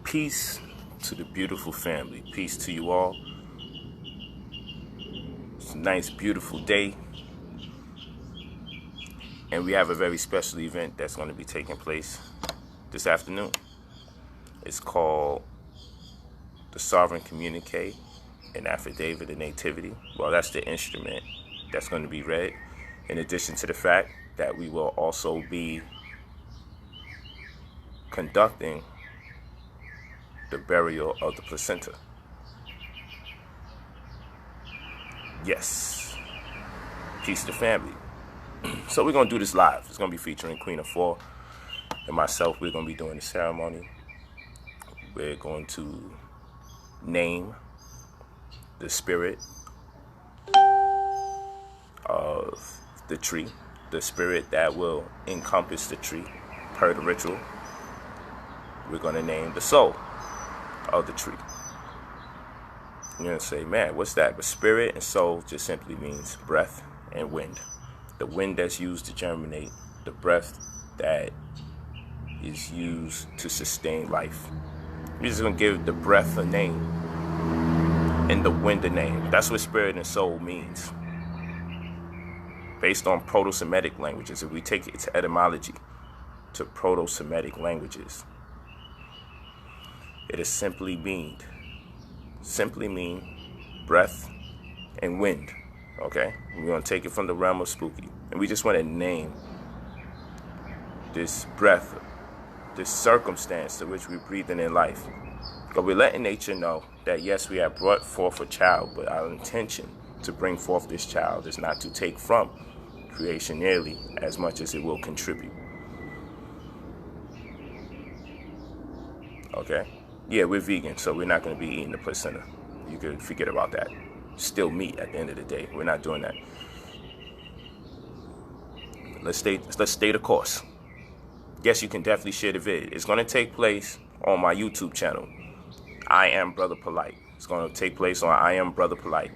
Peace to the beautiful family. Peace to you all. It's a nice, beautiful day. And we have a very special event that's going to be taking place this afternoon. It's called the Sovereign Coumminque and Affadivit of Nativity. Well, that's the instrument that's going to be read. In addition to the fact that we will also be conducting the burial of the placenta. Yes. Peace to family. So we're going to do this live. It's going to be featuring Queen of Four and myself. We're going to be doing the ceremony. We're going to name the spirit of the tree, the spirit that will encompass the tree per the ritual. We're going to name the soul of the tree. You're going to say, man, what's that? But spirit and soul just simply means breath and wind. The wind that's used to germinate, the breath that is used to sustain life. We're just going to give the breath a name and the wind a name. That's what spirit and soul means. Based on Proto-Semitic languages, if we take its etymology to Proto-Semitic languages, it is simply mean breath and wind. Okay? We're going to take it from the realm of spooky. And we just want to name this breath, this circumstance to which we're breathing in life. But we're letting nature know that yes, we have brought forth a child, but our intention to bring forth this child is not to take from creation nearly as much as it will contribute. Okay? Yeah, we're vegan, so we're not going to be eating the placenta. You could forget about that. Still meat at the end of the day. We're not doing that. Let's stay the course. Yes, you can definitely share the vid. It's going to take place on my YouTube channel. I am Brother Polight. It's going to take place on I am Brother Polight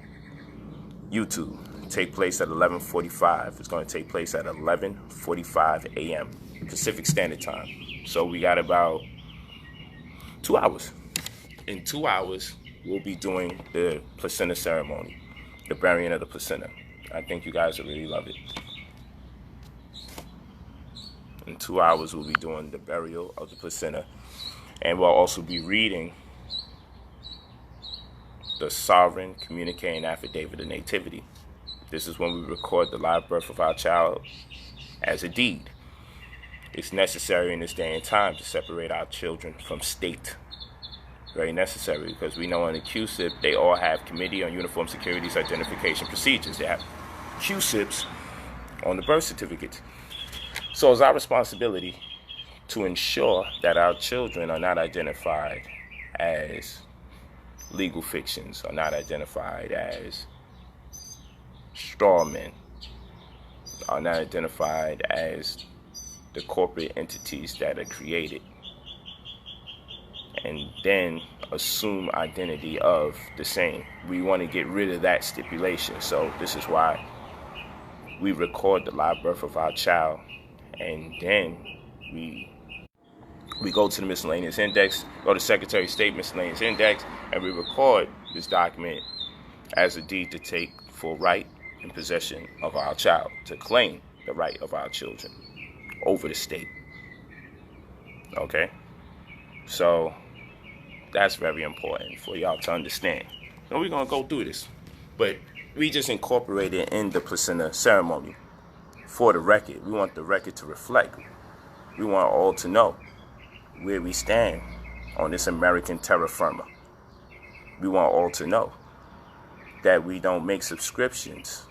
YouTube. Take place at 11:45. It's going to take place at 11:45 a.m. Pacific Standard Time. So we got about 2 hours. In 2 hours, we'll be doing the placenta ceremony, the burying of the placenta. I think you guys will really love it. In 2 hours, we'll be doing the burial of the placenta. And we'll also be reading the Sovereign Coumminque and Affadivit of Nativity. This is when we record the live birth of our child as a deed. It's necessary in this day and time to separate our children from state. Very necessary, because we know in the QSIP, they all have Committee on Uniform Securities Identification Procedures. They have QSIPs on the birth certificates. So it's our responsibility to ensure that our children are not identified as legal fictions, are not identified as straw men, are not identified as the corporate entities that are created and then assume identity of the same. We want to get rid of that stipulation. So this is why we record the live birth of our child, and then we go to the miscellaneous index, go to Secretary of State miscellaneous index, and we record this document as a deed to take full right and possession of our child, to claim the right of our children over the state. Okay? So that's very important for y'all to understand. So we're going to go through this. But we just incorporated in the placenta ceremony for the record. We want the record to reflect. We want all to know where we stand on this American terra firma. We want all to know that we don't make subscriptions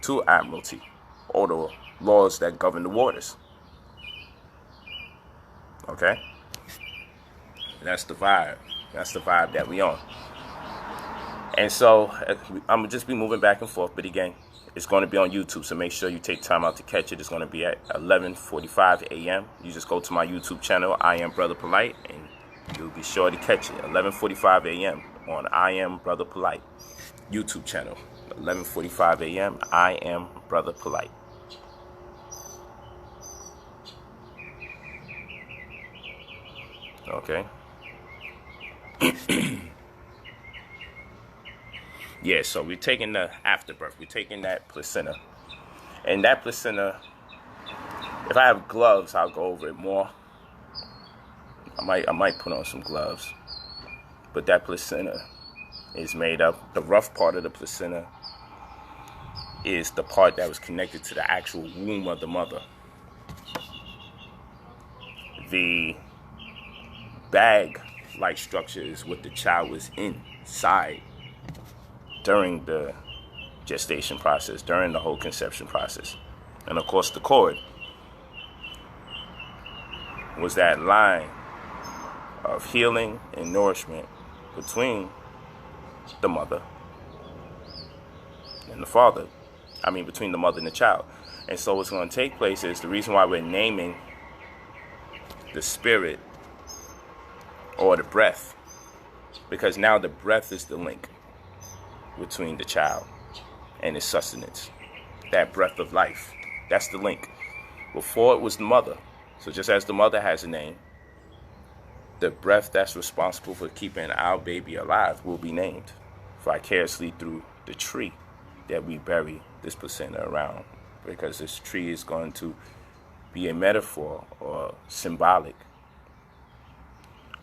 to Admiralty or the laws that govern the waters. Okay? That's the vibe. That's the vibe that we on. And so I'm going to just be moving back and forth. But again, it's going to be on YouTube. So make sure you take time out to catch it. It's going to be at 11:45 a.m. You just go to my YouTube channel, I am Brother Polight, and you'll be sure to catch it. 11:45 a.m. on I am Brother Polight YouTube channel. 11:45 a.m. I am Brother Polight. Okay. Yeah, so we're taking the afterbirth. We're taking that placenta. And that placenta, if I have gloves, I'll go over it more. I might put on some gloves. But that placenta is made up, the rough part of the placenta is the part that was connected to the actual womb of the mother. The bag-like structure is what the child was inside during the gestation process, during the whole conception process. And of course the cord was that line of healing and nourishment between the mother and the father. Between the mother and the child. And so what's going to take place is the reason why we're naming the spirit or the breath, because now the breath is the link between the child and its sustenance. That breath of life, that's the link. Before it was the mother. So just as the mother has a name, the breath that's responsible for keeping our baby alive will be named vicariously through the tree that we bury this placenta around, because this tree is going to be a metaphor or symbolic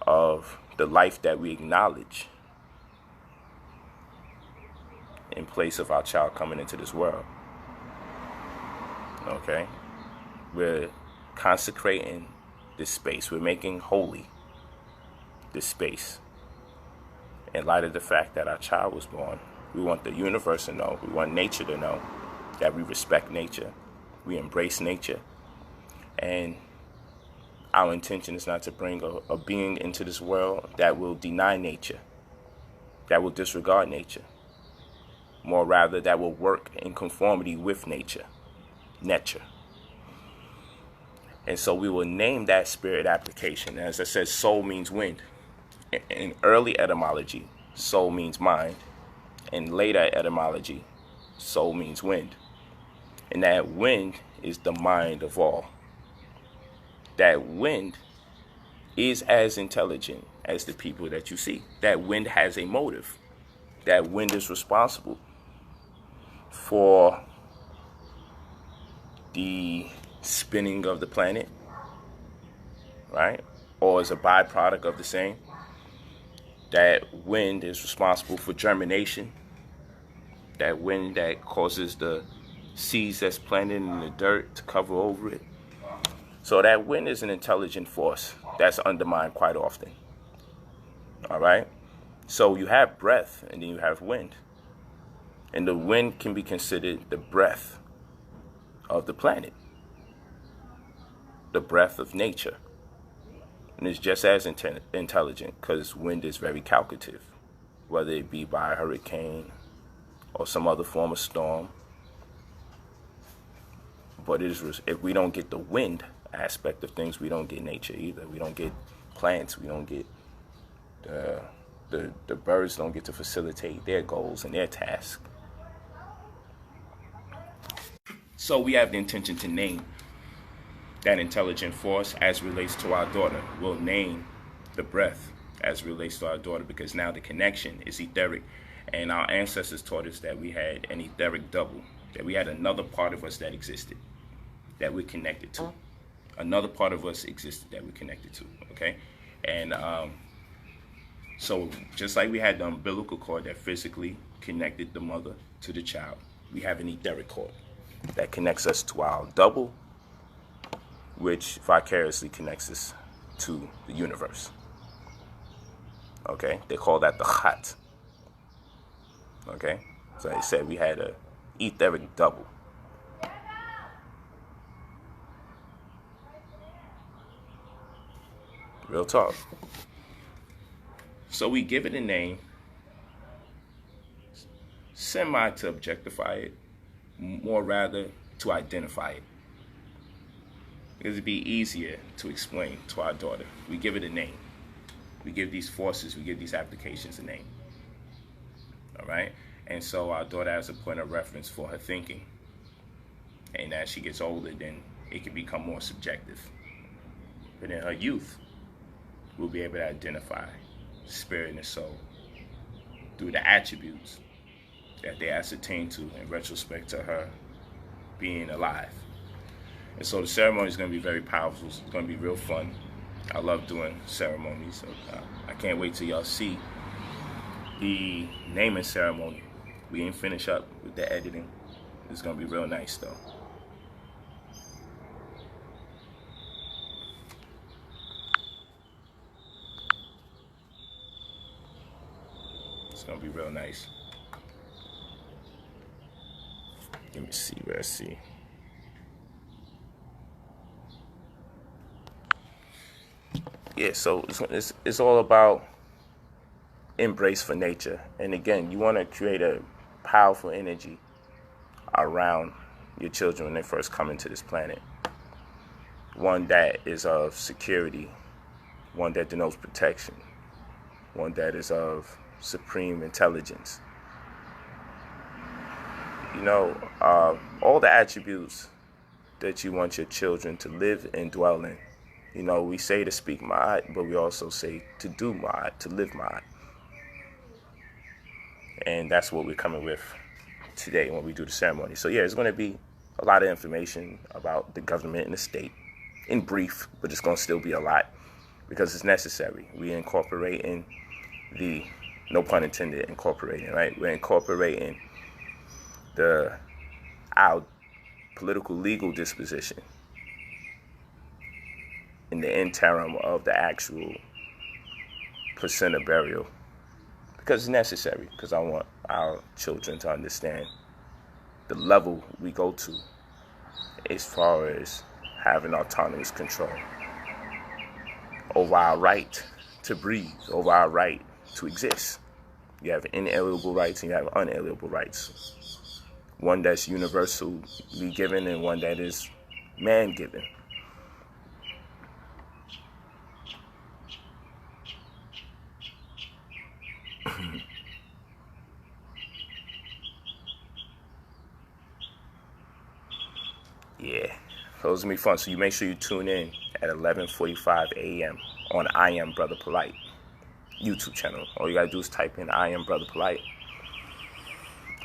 of the life that we acknowledge in place of our child coming into this world. Okay? We're consecrating this space. We're making holy this space in light of the fact that our child was born. We want the universe to know, we want nature to know that we respect nature, we embrace nature, and our intention is not to bring a being into this world that will deny nature, that will disregard nature, more rather that will work in conformity with nature. And so we will name that spirit application. As I said, soul means wind. In early etymology, soul means mind. In later etymology, soul means wind. And that wind is the mind of all. That wind is as intelligent as the people that you see. That wind has a motive. That wind is responsible for the spinning of the planet, right? Or as a byproduct of the same. That wind is responsible for germination. That wind that causes the seeds that's planted in the dirt to cover over it. So that wind is an intelligent force that's undermined quite often. All right? So you have breath and then you have wind. And the wind can be considered the breath of the planet, the breath of nature. And it's just as intelligent because wind is very calculative, whether it be by a hurricane or some other form of storm. But if we don't get the wind aspect of things, we don't get nature either. We don't get plants. We don't get the birds don't get to facilitate their goals and their tasks. So we have the intention to name that intelligent force as relates to our daughter. We'll name the breath as relates to our daughter, because now the connection is etheric. And our ancestors taught us that we had an etheric double, that we had another part of us that existed, that we're connected to. Another part of us existed that we're connected to, okay? And so just like we had the umbilical cord that physically connected the mother to the child, we have an etheric cord that connects us to our double, which vicariously connects us to the universe. Okay? They call that the Khat. Okay? So I said we had a etheric double. Real talk. So we give it a name, semi to objectify it, more rather to identify it. Because it'd be easier to explain to our daughter. We give it a name. We give these forces, we give these applications a name. All right? And so our daughter has a point of reference for her thinking. And as she gets older, then it can become more subjective. But in her youth, we'll be able to identify spirit and soul through the attributes that they ascertain to in retrospect to her being alive. And so the ceremony is going to be very powerful. It's going to be real fun. I love doing ceremonies. So I can't wait till y'all see the naming ceremony. We ain't finished up with the editing. It's going to be real nice though. It's going to be real nice. Let me see where I see. Yeah, so it's all about embrace for nature. And again, you want to create a powerful energy around your children when they first come into this planet. One that is of security, one that denotes protection, one that is of supreme intelligence. You know, all the attributes that you want your children to live and dwell in. You know, we say to speak Ma'at, but we also say to do Ma'at, to live Ma'at. And that's what we're coming with today when we do the ceremony. So yeah, it's going to be a lot of information about the government and the state in brief, but it's going to still be a lot because it's necessary. We're incorporating the, no pun intended, incorporating, right? We're incorporating our political legal disposition in the interim of the actual placenta burial because it's necessary, because I want our children to understand the level we go to as far as having autonomous control over our right to breathe, over our right to exist. You have inalienable rights and you have unalienable rights. One that's universally given and one that is man-given. Yeah, those will be fun. So you make sure you tune in at 11:45 a.m. on I Am Brother Polight YouTube channel. All you gotta do is type in I Am Brother Polight.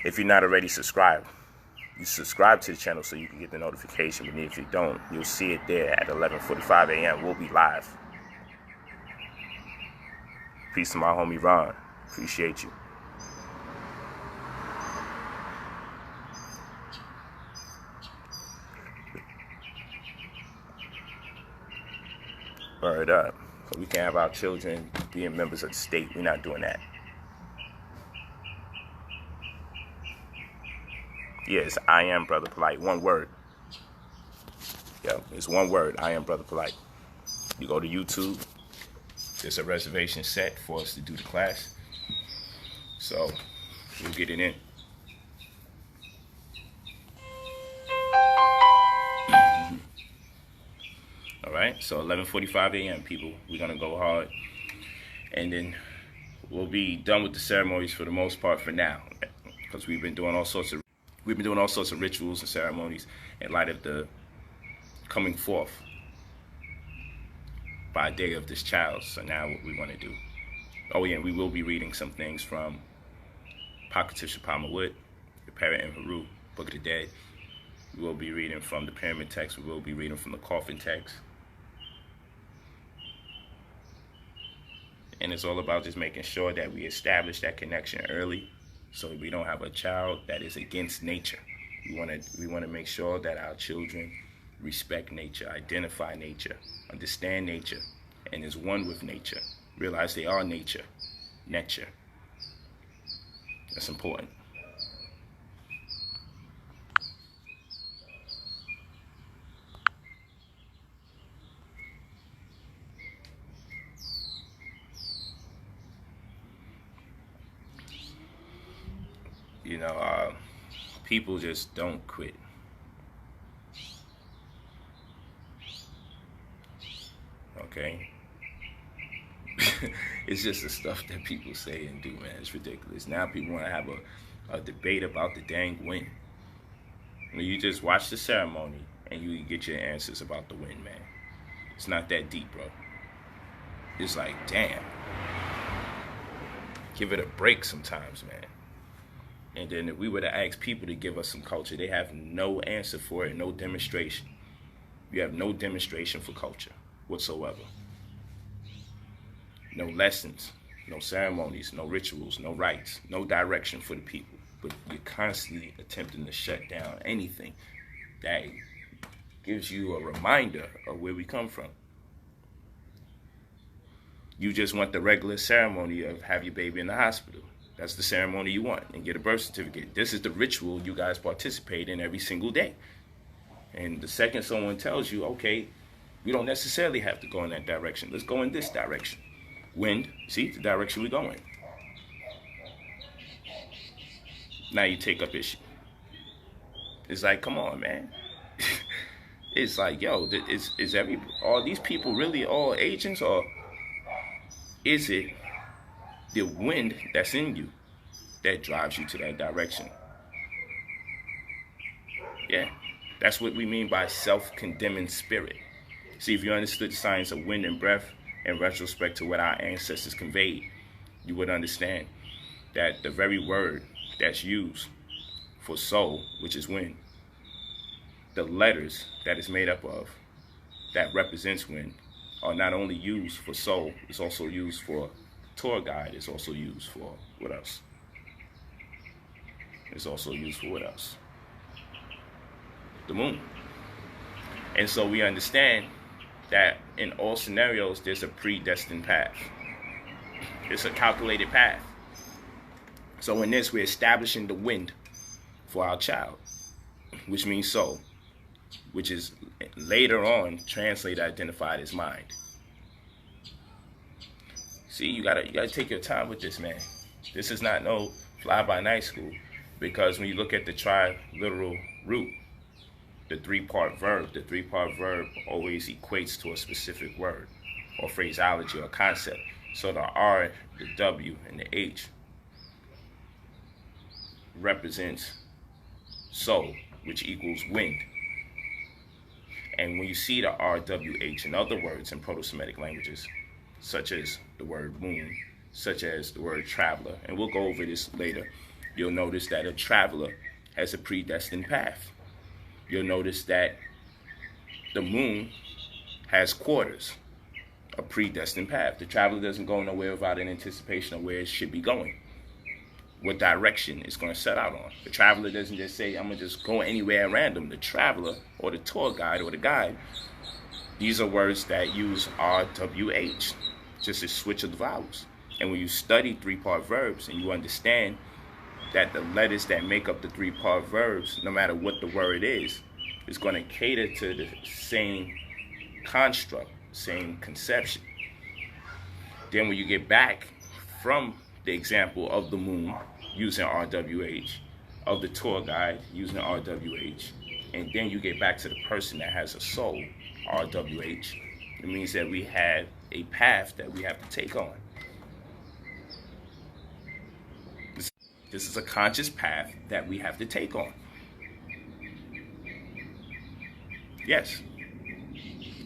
If you're not already subscribed, you subscribe to the channel so you can get the notification. But if you don't, you'll see it there at 11:45 a.m. We'll be live. Peace to my homie Ron. Appreciate you. Word up. So we can have our children being members of the state. We're not doing that. Yes, I Am Brother Polight. One word. Yeah, it's one word. I Am Brother Polight. You go to YouTube. There's a reservation set for us to do the class. So we'll get it in. All right, so 11:45 a.m. people. We're gonna go hard, and then we'll be done with the ceremonies for the most part for now, because we've been doing all sorts of rituals and ceremonies in light of the coming forth by day of this child. So now what we want to do. Oh yeah, we will be reading some things from Pakatish Wood, the Parrot and Haru, Book of the Dead. We will be reading from the pyramid text. We will be reading from the coffin text. And it's all about just making sure that we establish that connection early, so we don't have a child that is against nature. We want to make sure that our children respect nature, identify nature, understand nature, and is one with nature. Realize they are nature. That's important. You know, people just don't quit. Okay? It's just the stuff that people say and do, man. It's ridiculous. Now people want to have a debate about the dang win. You just watch the ceremony and you get your answers about the win, man. It's not that deep, bro. It's like, damn. Give it a break sometimes, man. And then if we were to ask people to give us some culture, they have no answer for it, no demonstration. You have no demonstration for culture whatsoever. No lessons, no ceremonies, no rituals, no rites, no direction for the people. But you're constantly attempting to shut down anything that gives you a reminder of where we come from. You just want the regular ceremony of have your baby in the hospital. That's the ceremony you want, and get a birth certificate. This is the ritual you guys participate in every single day. And the second someone tells you, okay, we don't necessarily have to go in that direction. Let's go in this direction. Wind, see, the direction we're going. Now you take up issue. It's like, come on, man. It's like, yo, is all these people really all agents, or is it the wind that's in you that drives you to that direction? Yeah, that's what we mean by self-condemning spirit. See, if you understood the science of wind and breath in retrospect to what our ancestors conveyed, you would understand that the very word that's used for soul, which is wind, the letters that it's made up of that represents wind are not only used for soul, it's also used for tour guide, it's also used for what else? It's also used for what else? The moon. And so we understand that in all scenarios, there's a predestined path. It's a calculated path. So in this, we're establishing the wind for our child, which means soul, which is later on translated, identified as mind. See, you gotta take your time with this, man. This is not no fly-by-night school, because when you look at the triliteral root, the three-part verb always equates to a specific word or phraseology or concept. So the R, the W, and the H represents soul, which equals wind. And when you see the RWH in other words in Proto-Semitic languages, such as the word moon, such as the word traveler, and we'll go over this later, you'll notice that a traveler has a predestined path. You'll notice that the moon has quarters, a predestined path. The traveler doesn't go nowhere without an anticipation of where it should be going, what direction it's going to set out on. The traveler doesn't just say, I'm going to just go anywhere at random. The traveler or the tour guide or the guide, these are words that use RWH, just a switch of the vowels. And when you study three-part verbs and you understand that the letters that make up the three-part verbs, no matter what the word is going to cater to the same construct, same conception. Then when you get back from the example of the moon using RWH, of the tour guide using RWH, and then you get back to the person that has a soul, RWH, it means that we have a path that we have to take on. This is a conscious path that we have to take on. Yes.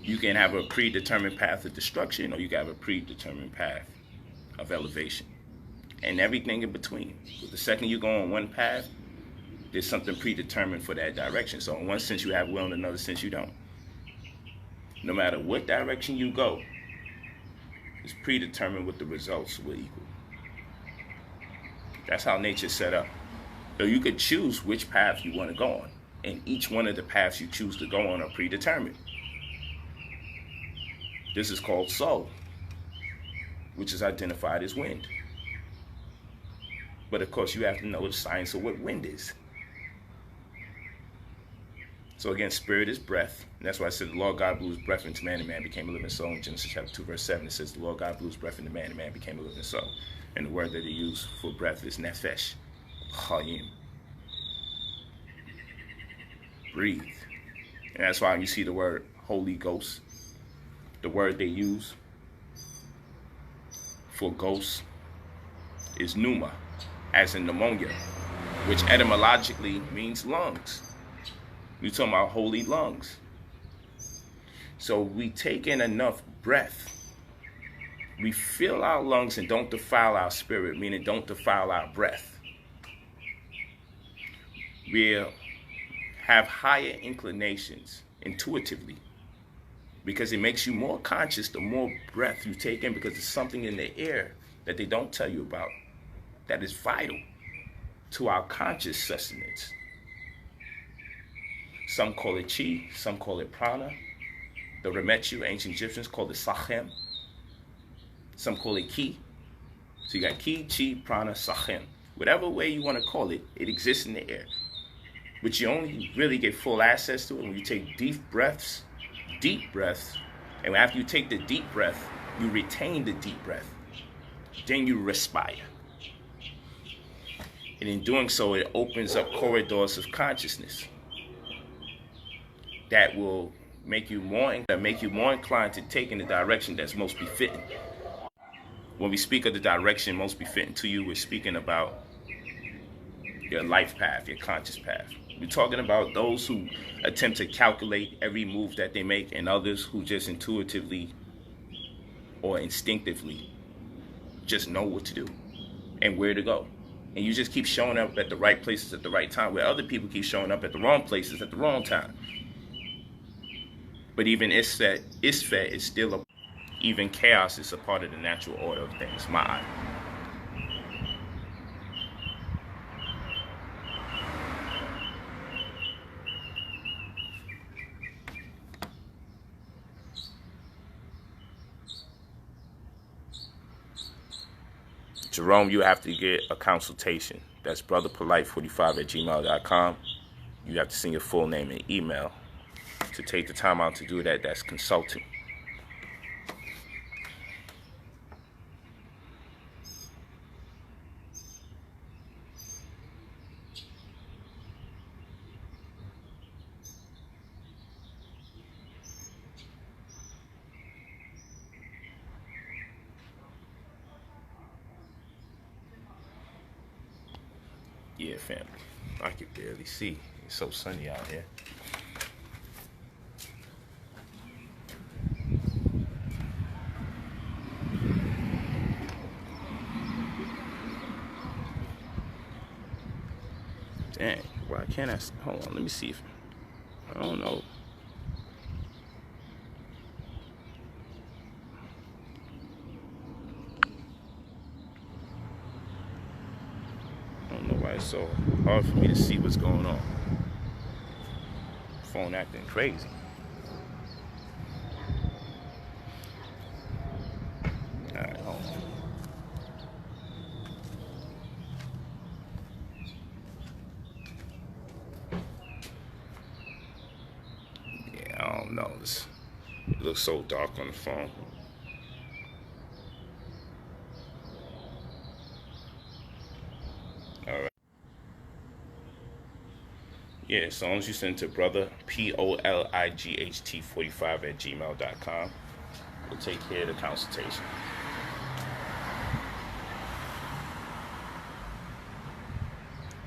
You can have a predetermined path of destruction, or you can have a predetermined path of elevation. And everything in between. But the second you go on one path, there's something predetermined for that direction. So in one sense you have will, in another sense you don't. No matter what direction you go, it's predetermined what the results will equal. That's how nature's set up. So you could choose which path you want to go on. And each one of the paths you choose to go on are predetermined. This is called soul, which is identified as wind. But of course, you have to know the science of what wind is. So again, spirit is breath. And that's why I said the Lord God blew his breath into man, and man became a living soul. In Genesis chapter 2, verse 7, it says the Lord God blew his breath into man, and man became a living soul. And the word that he used for breath is nefesh, chayim. Breathe. And that's why you see the word Holy Ghost. The word they use for ghost is pneuma, as in pneumonia, which etymologically means lungs. We're talking about holy lungs. So we take in enough breath we fill our lungs and don't defile our spirit, meaning don't defile our breath. We'll have higher inclinations intuitively because it makes you more conscious the more breath you take in, because there's something in the air that they don't tell you about that is vital to our conscious sustenance. Some call it chi, some call it prana. The Remetu, ancient Egyptians, called it sachem. Some call it ki. So you got ki, chi, prana, sachem. Whatever way you want to call it, it exists in the air. But you only really get full access to it when you take deep breaths. And after you take the deep breath, you retain the deep breath. Then you respire. And in doing so, it opens up corridors of consciousness that will make you more inclined to take in the direction that's most befitting. When we speak of the direction most befitting to you, we're speaking about your life path, your conscious path. We're talking about those who attempt to calculate every move that they make, and others who just intuitively or instinctively just know what to do and where to go. And you just keep showing up at the right places at the right time, where other people keep showing up at the wrong places at the wrong time. But even Isfet is still even chaos is a part of the natural order of things. Ma'at. Jerome, you have to get a consultation. That's brotherpolight45@gmail.com. You have to send your full name and email. To take the time out to do that, that's consulting. Yeah, family. I can barely see. It's so sunny out here. Dang, why can't I? Hold on, let me see if. I don't know. I don't know why it's so hard for me to see what's going on. Phone acting crazy. Alright, hold on. Yeah, I don't know. It looks so dark on the phone. Alright. Yeah, as long as you send to brother POLIGHT45@gmail.com, we'll take care of the consultation.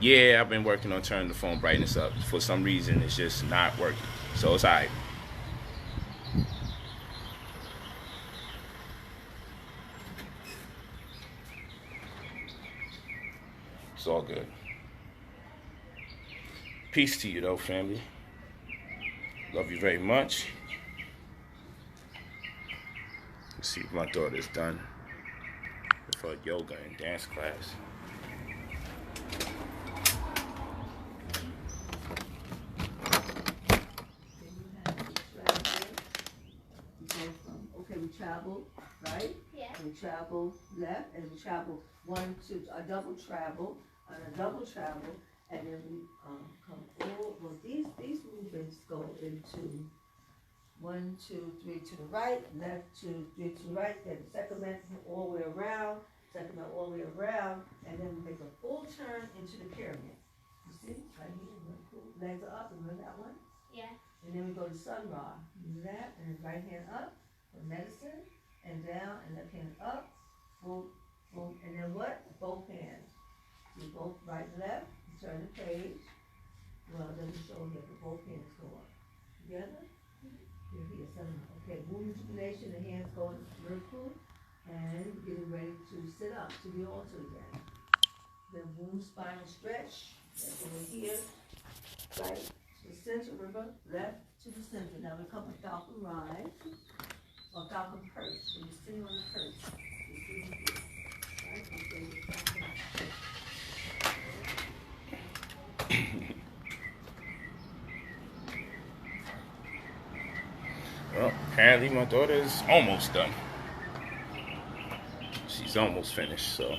Yeah, I've been working on turning the phone brightness up. For some reason, it's just not working. So it's alright. It's all good. Peace to you, though, family. Love you very much. Let's see if my daughter's done with her yoga and dance class. We travel right, and we travel left, and we travel a double travel, and then we come all. Well, these movements go into 1, 2, 3 to the right, left, 2, 3 to the right. Then the second leg all the way around, and then we make a full turn into the pyramid. You see, right here, legs are up. Remember that one? Yeah. And then we go to Sun Ra. That and right hand up. Medicine, and down, and left hand up, boom, boom, and then what? Both hands. You both right and left, you turn the page. Well, it doesn't show here, but both hands go up. Together? Here, 7. Okay, womb rejuvenation, the hands go in the vertical, and getting ready to sit up to the altar again. Then womb, spine, and stretch. That's over here. Right to the center, river, left to the center. Now we come a falcon ride, or falcon perch. So you're sitting on the perch. You're sitting here. Right? Okay, falcon Well, apparently my daughter is almost done. She's almost finished, so.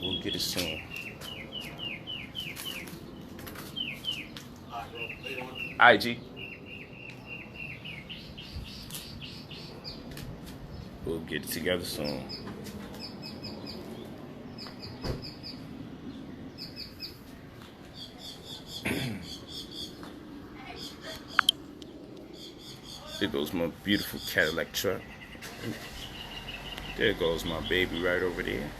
We'll get it soon. IG. We'll get it together soon. There goes my beautiful Cadillac truck. There goes my baby right over there.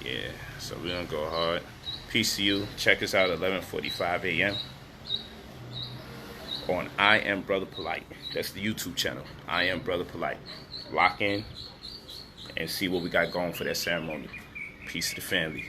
Yeah, so we're gonna go hard. Peace to you. Check us out at 11:45 a.m. on I Am Brother Polight. That's the YouTube channel. I Am Brother Polight. Lock in and see what we got going for that ceremony. Peace to the family.